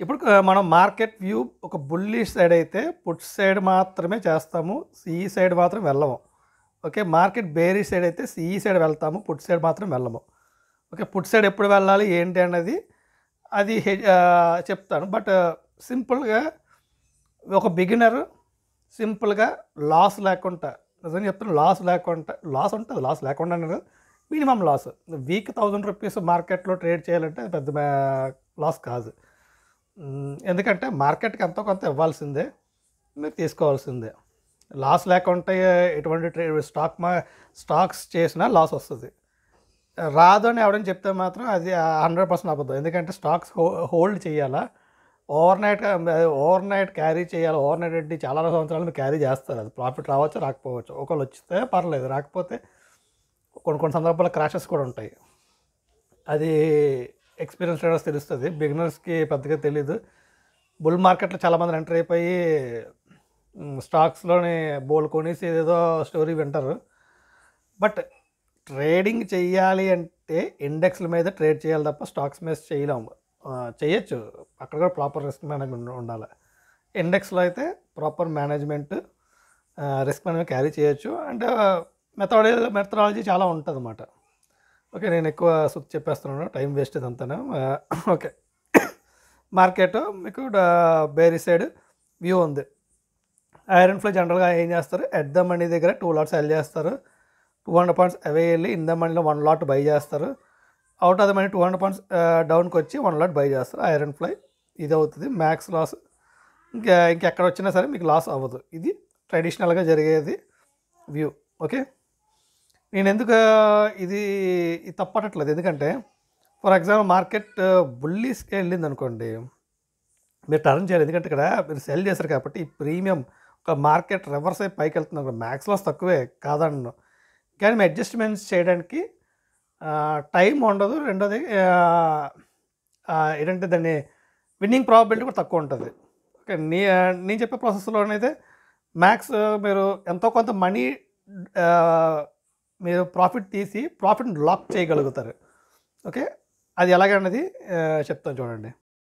ఇప్పుడు మనం market view ఒక బుల్లిష్ సైడ్ అయితే పుట్ సైడ్ మాత్రమే చేస్తాము, సిఈ సైడ్ మాత్రం వెళ్ళము. ఓకే, మార్కెట్ బేరిష్ సైడ్ అయితే సిఈ సైడ్ వెళ్తాము, పుట్ సైడ్ మాత్రం వెళ్ళము. ఓకే, పుట్ సైడ్ ఎప్పుడు వెళ్ళాలి ఏంటి అన్నది అది చెప్తాను. బట్ సింపుల్గా ఒక బిగినర్ సింపుల్గా లాస్ లేకుండా, నిజంగా చెప్తాను, లాస్ ఉంటుంది, లాస్ లేకుండా మినిమం లాస్. వీక్ 1000 రూపీస్ మార్కెట్లో ట్రేడ్ చేయాలంటే అది పెద్ద లాస్ కాదు. ఎందుకంటే మార్కెట్కి ఎంతో కొంత ఇవ్వాల్సిందే, మీరు తీసుకోవాల్సిందే. లాస్ లేకుంటే ఎటువంటి స్టాక్స్ చేసినా లాస్ వస్తుంది. రాదు అని ఎవరైనా చెప్తే మాత్రం అది 100% అబద్ధం. ఎందుకంటే స్టాక్స్ హోల్డ్ చేయాలా, ఓవర్ నైట్ క్యారీ చేయాలి. ఓవర్ నైట్ అంటే చాలా సంవత్సరాలు మీరు క్యారీ చేస్తారు. అది ప్రాఫిట్ రావచ్చు, రాకపోవచ్చు. ఒకళ్ళు వచ్చితే పర్లేదు, రాకపోతే కొన్ని సందర్భాల్లో క్రాషెస్ కూడా ఉంటాయి. అది ఎక్స్పీరియన్స్ ట్రేడర్స్ తెలుస్తుంది, బిగినర్స్కి పెద్దగా తెలీదు. బుల్ మార్కెట్లో చాలామంది ఎంటర్ అయిపోయి స్టాక్స్లోని బోల్ కొనేసి ఏదేదో స్టోరీ వింటారు. బట్ ట్రేడింగ్ చెయ్యాలి అంటే ఇండెక్స్ల మీద ట్రేడ్ చేయాలి తప్ప స్టాక్స్ మీద చేయలేము. చేయొచ్చు, అక్కడ కూడా ప్రాపర్ రిస్క్ మేనేజ్మెంట్ ఉండాలి. ఇండెక్స్లో అయితే proper management, risk management carry చేయొచ్చు. అంటే మెథడాలజీ చాలా ఉంటుంది అన్నమాట. ఓకే, నేను ఎక్కువ చెప్పేస్తున్నాను, టైం వేస్ట్ ఇదంతాను. ఓకే, మార్కెట్ మీకు బేరీ సైడ్ వ్యూ ఉంది. ఐరన్ ఫ్లో జనరల్గా ఏం చేస్తారు, ఎట్ ద మనీ దగ్గర 2 లాట్స్ సెల్ చేస్తారు. 200 పాయింట్స్ అవే వెళ్ళి ఇన్ ద మనీలో 1 లాట్ బై చేస్తారు. Out of the money 200 points డౌన్కి వచ్చి 1 లాట్ బై చేస్తారు. ఐరన్ ఫ్లై ఇది అవుతుంది. మ్యాక్స్ లాస్ ఇంకెక్కడ వచ్చినా సరే మీకు లాస్ అవ్వదు. ఇది ట్రెడిషనల్గా జరిగేది వ్యూ. ఓకే, నేను ఎందుకు ఇది తప్పట్లేదు, ఎందుకంటే ఫర్ ఎగ్జాంపుల్ మార్కెట్ బుల్లీస్కి వెళ్ళింది అనుకోండి, మీరు టర్న్ చేయాలి. ఎందుకంటే ఇక్కడ మీరు సెల్ చేశారు కాబట్టి ఈ ప్రీమియం ఒక మార్కెట్ రివర్స్ అయి పైకి వెళ్తుంది అనుకోండి, మ్యాక్స్ లాస్ తక్కువే కాదన్ను, కానీ మీ అడ్జస్ట్మెంట్స్ చేయడానికి టైం ఉండదు. రెండోది ఏంటంటే దాన్ని విన్నింగ్ ప్రాబిలిటీ కూడా తక్కువ ఉంటుంది. ఓకే, నేను చెప్పే ప్రాసెస్లోనైతే మ్యాక్స్ మీరు ఎంతో కొంత మనీ మీరు ప్రాఫిట్ తీసి ప్రాఫిట్ని లాక్ చేయగలుగుతారు. ఓకే, అది ఎలాగన్నది చెప్తాను చూడండి.